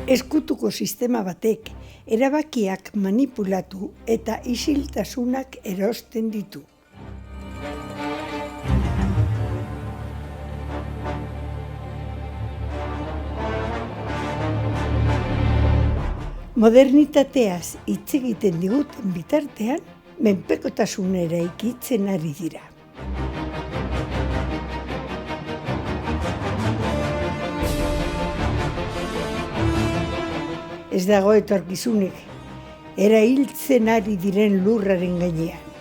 Ezkutuko sistema batek erabakiak manipulatu eta isiltasunak erosten ditu. Modernitateaz hitz egiten diguten bitartean, menpekotasunera ikitzen ari dira. Ez dago etorkizunik, erailtzen ari diren lurraren gainean.